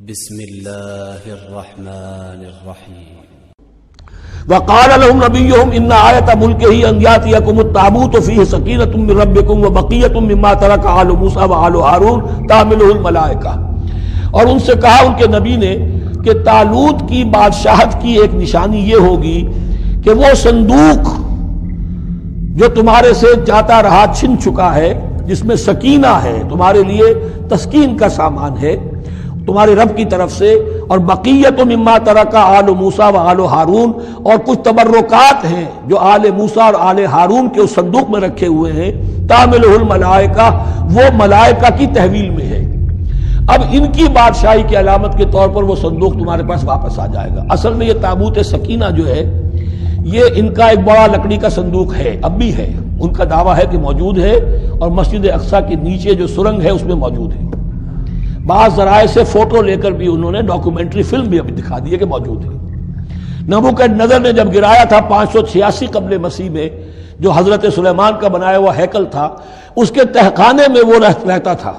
بسم اللہ الرحمن الرحیم وقال لهم نبيهم ان آیۃ ملکہ ان یاتیکم التابوت فیہ سکینۃ من ربکم وبقیۃ مما ترک آل موسیٰ وآل ہارون تحملہ الملائکہ، اور ان سے کہا ان کے نبی نے کہ طالوت کی بادشاہت کی ایک نشانی یہ ہوگی کہ وہ صندوق جو تمہارے سے جاتا رہا چھن چکا ہے، جس میں سکینہ ہے، تمہارے لیے تسکین کا سامان ہے تمہارے رب کی طرف سے، اور بقیت مما ترک آل موسیٰ و آل ہارون، اور کچھ تبرکات ہیں جو آل موسیٰ اور آل ہارون کے اس صندوق میں رکھے ہوئے ہیں، تحملہ الملائکہ، وہ ملائکہ کی تحویل میں ہے۔ اب ان کی بادشاہی کی علامت کے طور پر وہ صندوق تمہارے پاس واپس آ جائے گا۔ اصل میں یہ تابوت سکینہ جو ہے یہ ان کا ایک بڑا لکڑی کا صندوق ہے، اب بھی ہے، ان کا دعویٰ ہے کہ موجود ہے، اور مسجد اقصیٰ کے نیچے جو سرنگ ہے اس میں موجود ہے۔ بعض ذرائع سے فوٹو لے کر بھی انہوں نے ڈاکومنٹری فلم بھی ابھی دکھا دی ہے کہ موجود ہے۔ نبوکدنضر نے جب گرایا تھا 586 قبل مسیح میں، جو حضرت سلیمان کا بنایا ہوا ہیکل تھا، اس کے تہخانے میں وہ رہتا تھا،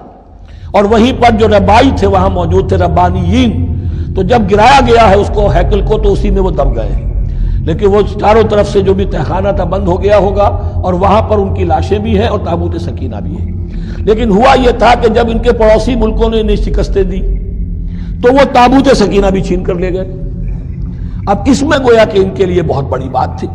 اور وہیں پر جو ربائی تھے وہاں موجود تھے، ربانیین۔ تو جب گرایا گیا ہے اس کو، ہیکل کو، تو اسی میں وہ دب گئے ہیں، لیکن وہ چاروں طرف سے جو بھی تہخانہ تھا بند ہو گیا ہوگا، اور وہاں پر ان کی لاشیں بھی ہیں اور تابوت سکینہ بھی ہے۔ لیکن ہوا یہ تھا کہ جب ان کے پڑوسی ملکوں نے انہیں شکستیں دی تو وہ تابوت سکینہ بھی چھین کر لے گئے۔ اب اس میں گویا کہ ان کے لیے بہت بڑی بات تھی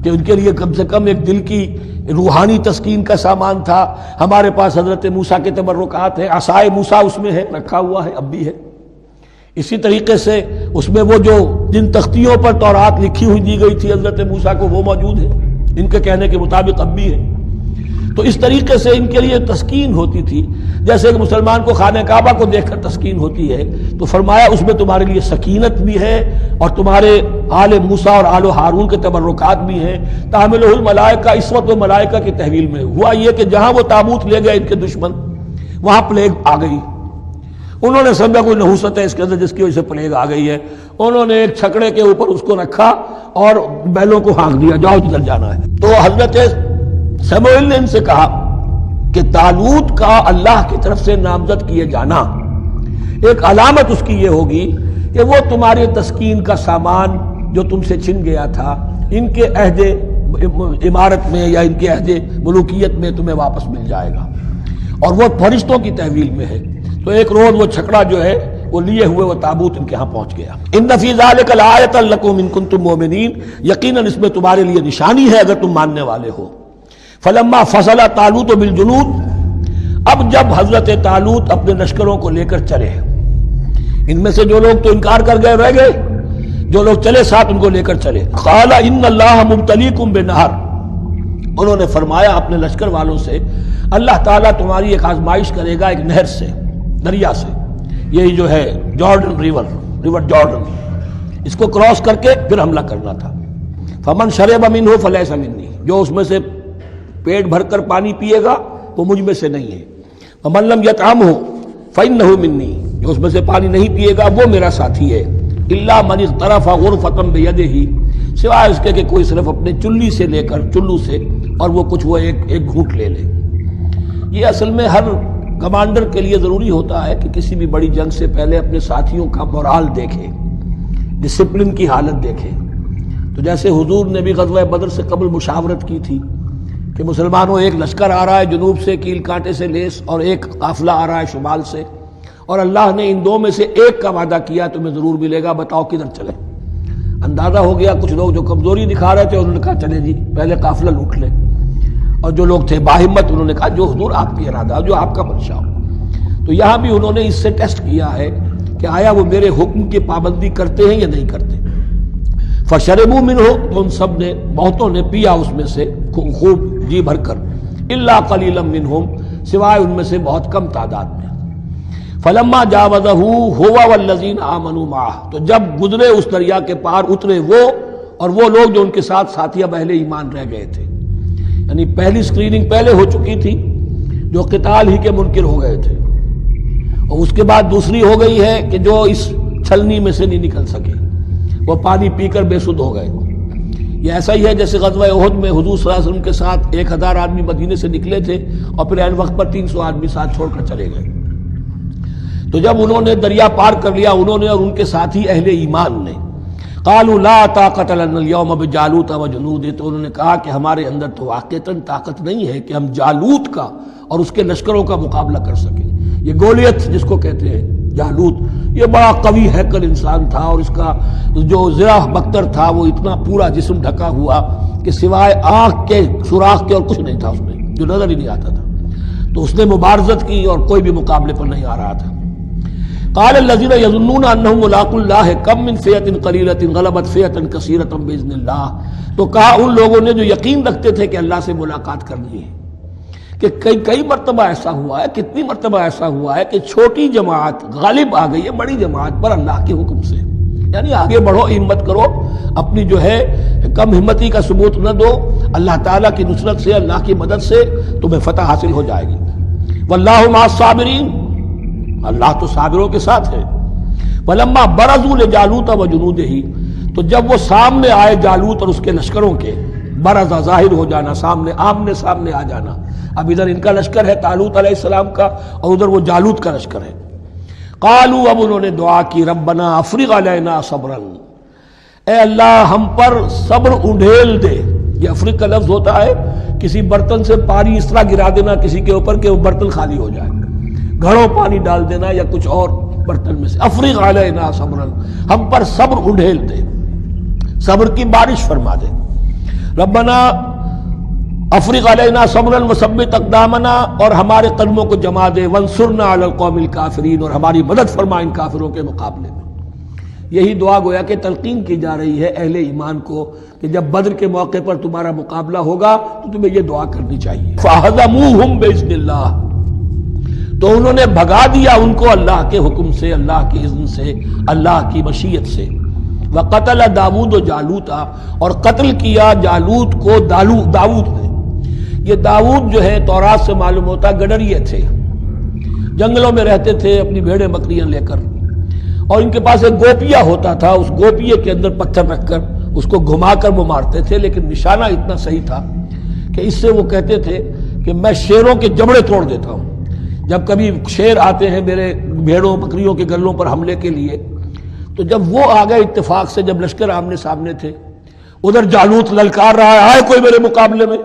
کہ ان کے لیے کم سے کم ایک دل کی روحانی تسکین کا سامان تھا۔ ہمارے پاس حضرت موسیٰ کے تبرکات ہیں، عصائے موسیٰ اس میں ہے، رکھا ہوا ہے، اب بھی ہے۔ اسی طریقے سے اس میں وہ جو جن تختیوں پر تورات لکھی ہوئی دی گئی تھی حضرت موسیٰ کو، وہ موجود ہے، ان کے کہنے کے مطابق اب بھی ہے۔ تو اس طریقے سے ان کے لیے تسکین ہوتی تھی، جیسے کہ مسلمان کو خانہ کعبہ کو دیکھ کر تسکین ہوتی ہے، تو فرمایا اس میں تمہارے لیے سکینت بھی ہے، اور تمہارے آل موسیٰ اور آل ہارون کے تبرکات بھی ہیں۔ تحملہ الملائکہ، اس وقت وہ ملائکہ کی تحویل میں ہوا یہ کہ جہاں وہ تابوت لے گئے ان کے دشمن، وہاں پلیگ آ گئی۔ انہوں نے سمجھا کوئی نحوست ہے اس کے اندر جس کی وجہ سے پلیگ آ گئی ہے، انہوں نے ایک چھکڑے کے اوپر اس کو رکھا اور بیلوں کو ہانک دیا، جاؤ جدھر جانا ہے۔ تو حضرت سموئیل نے ان سے کہا کہ طالوت کا اللہ کی طرف سے نامزد کیے جانا ایک علامت اس کی یہ ہوگی کہ وہ تمہارے تسکین کا سامان جو تم سے چھن گیا تھا، ان کے عہد عمارت میں یا ان کے عہد ملوکیت میں تمہیں واپس مل جائے گا، اور وہ فرشتوں کی تحویل میں ہے۔ تو ایک روز وہ چھکڑا جو ہے وہ لیے ہوئے وہ تابوت ان کے ہاں پہنچ گیا۔ ان فی ذلک لآیۃ لکم ان کنتم مؤمنین، یقیناً اس میں تمہارے لیے نشانی ہے اگر تم ماننے والے ہو۔ فلما فصل طالوت بالجنود، اب جب حضرت طالوت اپنے لشکروں کو لے کر چلے، ان میں سے جو لوگ تو انکار کر گئے رہ گئے، جو لوگ چلے ساتھ ان کو لے کر چلے۔ قال ان اللہ مبتلیکم بنہر، انہوں نے فرمایا اپنے لشکر والوں سے اللہ تعالیٰ تمہاری ایک آزمائش کرے گا ایک نہر سے، دریا سے، یہی جو ہے جارڈن ریور جارڈن، اس کو کراس کر کے پھر حملہ کرنا تھا۔ فمن شرب منہ فلیس منی، جو اس میں سے پیٹ بھر کر پانی پیے گا وہ مجھ میں سے نہیں ہے۔ ومن لم یطعمہ فإنہ منی، جو اس میں سے پانی نہیں پیے گا وہ میرا ساتھی ہے۔ الا من اغترف غرفۃ بیدہ، سوائے اس کے کہ کوئی صرف اپنے چلی سے لے کر، چلو سے، اور وہ کچھ وہ ایک گھونٹ لے لے۔ یہ اصل میں ہر کمانڈر کے لیے ضروری ہوتا ہے کہ کسی بھی بڑی جنگ سے پہلے اپنے ساتھیوں کا مورال دیکھے، ڈسپلن کی حالت دیکھے۔ تو جیسے حضور نے بھی غزوہ بدر سے قبل مشاورت کی تھی کہ مسلمانوں ایک لشکر آ رہا ہے جنوب سے کیل کانٹے سے لیس، اور ایک قافلہ آ رہا ہے شمال سے، اور اللہ نے ان دو میں سے ایک کا وعدہ کیا تمہیں ضرور ملے گا، بتاؤ کدھر چلے۔ اندازہ ہو گیا کچھ لوگ جو کمزوری دکھا رہے تھے انہوں نے کہا چلے جی پہلے قافلہ لوٹ لیں، اور جو لوگ تھے باہمت انہوں نے کہا جو حضور آپ کی ارادہ، جو آپ کا منشا ہو۔ تو یہاں بھی انہوں نے اس سے ٹیسٹ کیا ہے کہ آیا وہ میرے حکم کی پابندی کرتے ہیں یا نہیں کرتے۔ فشربوا منہ، تو ان سب نے، بہتوں نے پیا اس میں سے خوب جی بھر کر، الا قلیلا منہم، سوائے ان میں سے بہت کم تعداد میں۔ فلما جاوزہ هو والذین آمنوا معہ، تو جب گزرے اس دریا کے پار، اترے وہ اور وہ لوگ جو ان کے ساتھ ساتھی اب اہل ایمان رہ گئے تھے، یعنی پہلی سکریننگ پہلے ہو چکی تھی، جو قتال ہی کے منکر ہو گئے تھے، اور اس کے بعد دوسری ہو گئی ہے کہ جو اس چھلنی میں سے نہیں نکل سکے، وہ پانی پی کر بے سدھ ہو گئے۔ یہ ایسا ہی ہے جیسے غزوہ احد میں حضور صلی اللہ علیہ وسلم کے ساتھ 1000 آدمی مدینے سے نکلے تھے اور پھر عین وقت پر 300 آدمی ساتھ چھوڑ کر چلے گئے۔ تو جب انہوں نے دریا پار کر لیا، انہوں نے اور ان کے ساتھی اہل ایمان نے، قالوا لا طاقت لنا اليوم بجالوت وجنودہ، تو انہوں نے کہا کہ ہمارے اندر تو واقعتاً طاقت نہیں ہے کہ ہم جالوت کا اور اس کے لشکروں کا مقابلہ کر سکیں۔ یہ گولیت جس کو کہتے ہیں جالوت، یہ بڑا قوی ہیکل انسان تھا، اور اس کا جو زرہ بختر تھا وہ اتنا پورا جسم ڈھکا ہوا کہ سوائے آنکھ کے سوراخ کے اور کچھ نہیں تھا اس میں، جو نظر ہی نہیں آتا تھا۔ تو اس نے مبارزت کی اور کوئی بھی مقابلے پر نہیں آ رہا تھا۔ قال الذين يظنون انهم ملاقو الله كم من فئة قليلة غلبت فئة كثيرة باذن الله، تو کہا ان لوگوں نے جو یقین رکھتے تھے کہ اللہ سے ملاقات کرنی ہے، کہ کئی مرتبہ ایسا ہوا ہے، کتنی مرتبہ ایسا ہوا ہے کہ چھوٹی جماعت غالب آ گئی ہے بڑی جماعت پر اللہ کے حکم سے، یعنی آگے بڑھو، ہمت کرو، اپنی جو ہے کم ہمتی کا ثبوت نہ دو، اللہ تعالیٰ کی نصرت سے، اللہ کی مدد سے تمہیں فتح حاصل ہو جائے گی۔ واللہ مع الصابرین، اللہ تو صابروں کے ساتھ ہے۔ وَلَمَّا بَرَزُوا لِجَالُوتَ وَجُنُودِهِ، تو جب وہ سامنے آئے جالوت اور اس کے لشکروں کے، برزا ظاہر ہو جانا، سامنے آمنے سامنے آ جانا، اب ادھر ان کا لشکر ہے طالوت علیہ السلام کا، اور ادھر وہ جالوت کا لشکر ہے۔ قالوا، اب انہوں نے دعا کی، ربنا افرغ علینا صبرا، اے اللہ ہم پر صبر انڈھیل دے۔ یہ افرغ کا لفظ ہوتا ہے کسی برتن سے پانی اس طرح گرا دینا کسی کے اوپر کہ وہ برتن خالی ہو جائے، گھڑوں پانی ڈال دینا یا کچھ اور برتن میں سے۔ افرغ علینا صبرا، ہم پر صبر انڈھیل دے، صبر کی بارش فرما دے۔ ربنا افرغ علینا صبرا وثبت اقدامنا، اور ہمارے قدموں کو جما دے، وانصرنا علی القوم الکافرین، اور ہماری مدد فرما ان کافروں کے مقابلے میں۔ یہی دعا گویا کہ تلقین کی جا رہی ہے اہل ایمان کو کہ جب بدر کے موقع پر تمہارا مقابلہ ہوگا تو تمہیں یہ دعا کرنی چاہیے۔ فَهَزَمُوهُمْ بِإِذْنِ اللَّهِ، تو انہوں نے بھگا دیا ان کو اللہ کے حکم سے، اللہ کے اذن سے، اللہ کی مشیت سے۔ وَقَتَلَ داود جالوت، اور قتل کیا جالوت کو داود نے۔ یہ داود جو ہے تورات سے معلوم ہوتا گڈریے تھے، جنگلوں میں رہتے تھے اپنی بھیڑیں بکریاں لے کر، اور ان کے پاس ایک گوپیا ہوتا تھا، اس گوپیے کے اندر پتھر رکھ کر اس کو گھما کر وہ مارتے تھے، لیکن نشانہ اتنا صحیح تھا کہ اس سے وہ کہتے تھے کہ میں شیروں کے جبڑے توڑ دیتا ہوں۔ جب کبھی شیر آتے ہیں میرے بھیڑوں بکریوں کے گلوں پر حملے کے لیے، تو جب وہ آ گئے اتفاق سے، جب لشکر آمنے سامنے تھے، ادھر جالوت للکار رہا ہے آئے کوئی میرے مقابلے میں،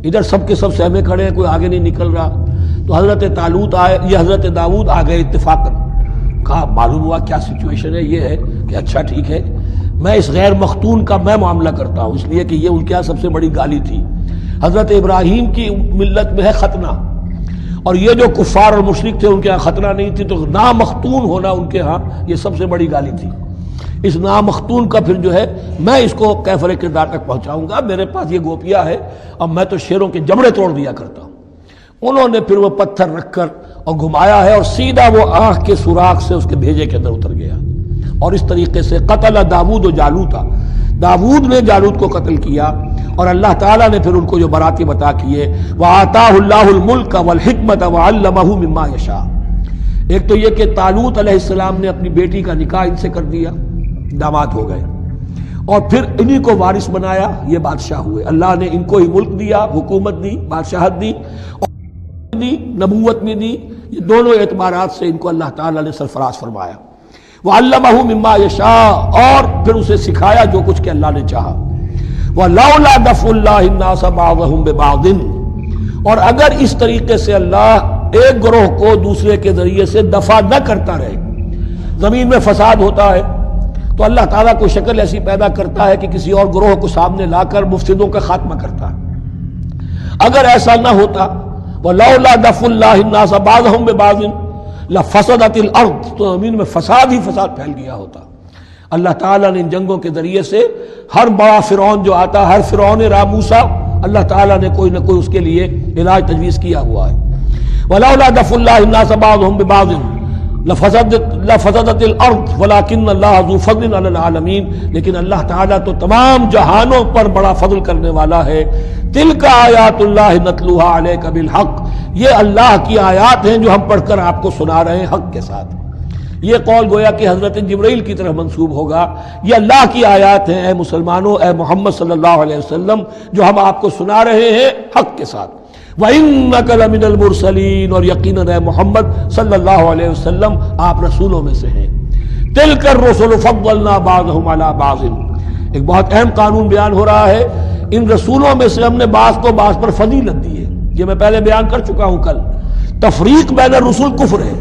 ادھر سب کے سب سہمے کھڑے ہیں، کوئی آگے نہیں نکل رہا، تو حضرت طالوت آئے، یہ حضرت داؤد آ گئے اتفاقاً، کہا معلوم ہوا کیا سچویشن ہے، یہ ہے کہ اچھا ٹھیک ہے، میں اس غیر مختون کا میں معاملہ کرتا ہوں، اس لیے کہ یہ ان کے یہاں سب سے بڑی گالی تھی۔ حضرت ابراہیم کی ملت میں ہے ختنہ، اور یہ جو کفار اور مشرک تھے ان کے ہاں ختنہ نہیں تھی، تو نامختون ہونا ان کے ہاں یہ سب سے بڑی گالی تھی۔ اس نامختون کا پھر جو ہے میں اس کو کیفر کردار تک پہنچاؤں گا، میرے پاس یہ گوپیا ہے اور میں تو شیروں کے جبڑے توڑ دیا کرتا ہوں۔ انہوں نے پھر وہ پتھر رکھ کر اور گھمایا ہے، اور سیدھا وہ آنکھ کے سوراخ سے اس کے بھیجے کے اندر اتر گیا، اور اس طریقے سے قتل داود و جالوتا، داود نے جالوت کو قتل کیا، اور اللہ تعالیٰ نے پھر ان کو جو براتیں عطا کیے، وَآتَاهُ اللَّهُ الْمُلْكَ وَالْحِكْمَةَ وَعَلَّمَهُ مِمَّا يَشَاءُ۔ ایک تو یہ کہ طالوت علیہ السلام نے اپنی بیٹی کا نکاح ان سے کر دیا، داماد ہو گئے، اور پھر انہی کو وارث بنایا، یہ بادشاہ ہوئے، اللہ نے ان کو ہی ملک دیا، حکومت دی، بادشاہت دی، اور دی نبوت بھی دی، یہ دونوں اعتبارات سے ان کو اللہ تعالیٰ نے سرفراز فرمایا۔ وَعَلَّمَهُ مِمَّا يَشَاءُ، اور پھر اسے سکھایا جو کچھ کہ اللہ نے چاہا۔ وَلَوْلَا دَفْعُ اللَّهِ النَّاسَ بَعْضَهُمْ بِبَعْضٍ، اور اگر اس طریقے سے اللہ ایک گروہ کو دوسرے کے ذریعے سے دفع نہ کرتا رہے، زمین میں فساد ہوتا ہے تو اللہ تعالیٰ کو شکل ایسی پیدا کرتا ہے کہ کسی اور گروہ کو سامنے لا کر مفسدوں کا خاتمہ کرتا ہے۔ اگر ایسا نہ ہوتا، وَلَوْلَا دَفْعُ اللَّهِ النَّاسَ بَعْضَهُمْ بِبَعْضٍ لَفَسَدَتِ الْأَرْضُ، تو زمین میں فساد ہی فساد پھیل گیا ہوتا۔ اللہ تعالیٰ نے ان جنگوں کے ذریعے سے ہر بڑا فرعون جو آتا، ہر فرعون موسیٰ، اللہ تعالیٰ نے کوئی نہ کوئی اس کے لیے علاج تجویز کیا ہوا ہے۔ وَلَوْلَا دَفْعُ اللَّهِ النَّاسَ بَعْضَهُمْ بِبَعْضٍ لفسدت الارض ولكن اللہ ذو فضل علی العالمین، لیکن اللہ تعالیٰ تو تمام جہانوں پر بڑا فضل کرنے والا ہے۔ تلک آیات اللہ نتلوها علیک بالحق، یہ اللہ کی آیات ہیں جو ہم پڑھ کر آپ کو سنا رہے ہیں حق کے ساتھ۔ یہ قول گویا کہ حضرت جبرائیل کی طرف منسوب ہوگا، یہ اللہ کی آیات ہیں اے مسلمانوں، اے محمد صلی اللہ علیہ وسلم، جو ہم آپ کو سنا رہے ہیں حق کے ساتھ۔ وَإِنَّكَ لَمِنَ الْمُرْسَلِينَ، اور یقیناً اے محمد صلی اللہ علیہ وسلم آپ رسولوں میں سے ہیں۔ تِلْكَ الرُّسُلُ فَضَّلْنَا بَعْضَهُمْ عَلَى بَعْضٍ، ایک بہت اہم قانون بیان ہو رہا ہے، ان رسولوں میں سے ہم نے بعض کو بعض پر فضیلت دی ہے۔ یہ میں پہلے بیان کر چکا ہوں کل، تفریق بین الرسل کفر ہے،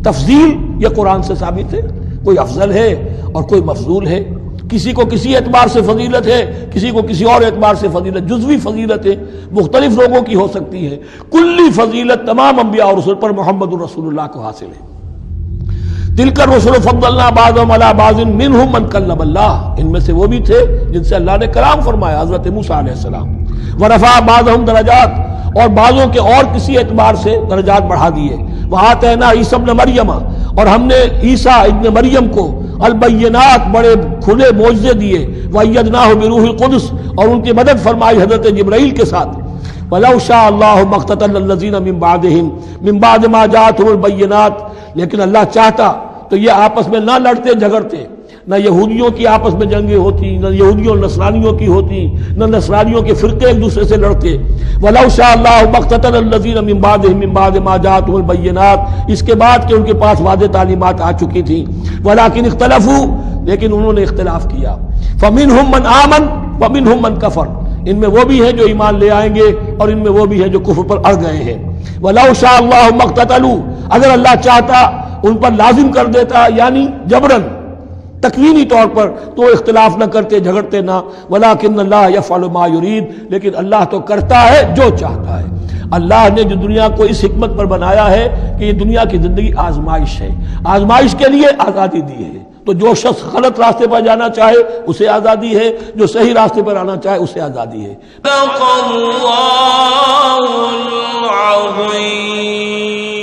تفضیل یہ قرآن سے ثابت ہے، کوئی افضل ہے اور کوئی مفضول ہے، کسی کو کسی اعتبار سے فضیلت ہے، کسی کو کسی اور اعتبار سے فضیلت، جزوی فضیلت ہے مختلف لوگوں کی ہو سکتی ہے، کلی فضیلت تمام انبیاء اور رسول پر محمد الرسول اللہ کو حاصل ہے۔ تلک الرسل فضلنا بعضهم علی بعض منهم من کلم اللہ، ان میں سے وہ بھی تھے جن سے اللہ نے کلام فرمایا، حضرت موسیٰ علیہ السلام، ورفع بعضهم درجات، اور بعضوں کے اور کسی اعتبار سے درجات بڑھا دیے، وآتینا عیسی ابن مریم، اور ہم نے عیسیٰ ابن مریم کو البینات بڑے کھلے معجزے دیے، وَأَيَّدْنَاهُ بِرُوحِ الْقُدُسِ، اور ان کی مدد فرمائی حضرت جبرائیل کے ساتھ، وَلَوْ شَاءَ اللَّهُ مَا اقْتَتَلَ الَّذِينَ مِن بَعْدِهِمْ مِن بَعْدِ مَا جَاءَتْهُمُ الْبَيِّنَاتُ، لیکن اللہ چاہتا تو یہ آپس میں نہ لڑتے جھگڑتے، نہ یہودیوں کی آپس میں جنگیں ہوتی، نہ یہودیوں اور نصرانیوں کی ہوتی، نہ نصرانیوں کے فرقے ایک دوسرے سے لڑتے۔ وَلَوْ شَاءَ اللَّهُ مَا اقْتَتَلَ الَّذِينَ مِن بَعْدِهِمْ مِن بَعْدِ مَا جَاءَتْهُمُ الْبَيِّنَاتُ، اس کے بعد کہ ان کے پاس واضح تعلیمات آ چکی تھیں، وَلَٰكِنِ اخْتَلَفُوا، لیکن انہوں نے اختلاف کیا، فَمِنْهُم مَّنْ آمَنَ وَمِنْهُم مَّنْ كَفَرَ، ان میں وہ بھی ہیں جو ایمان لے آئیں گے اور ان میں وہ بھی ہیں جو کفر پر اڑ گئے ہیں۔ وَلَوْ شَاءَ اللَّهُ مَا اقْتَتَلُوا، اگر اللہ چاہتا ان پر لازم کر دیتا، یعنی جبراً تکوینی طور پر، تو اختلاف نہ کرتے جھگڑتے نہ، ولیکن اللہ یفعل ما یرید، لیکن اللہ تو کرتا ہے جو چاہتا ہے۔ اللہ نے جو دنیا کو اس حکمت پر بنایا ہے کہ یہ دنیا کی زندگی آزمائش ہے، آزمائش کے لیے آزادی دی ہے، تو جو شخص غلط راستے پر جانا چاہے اسے آزادی ہے، جو صحیح راستے پر آنا چاہے اسے آزادی ہے۔ صدق اللہ العظیم۔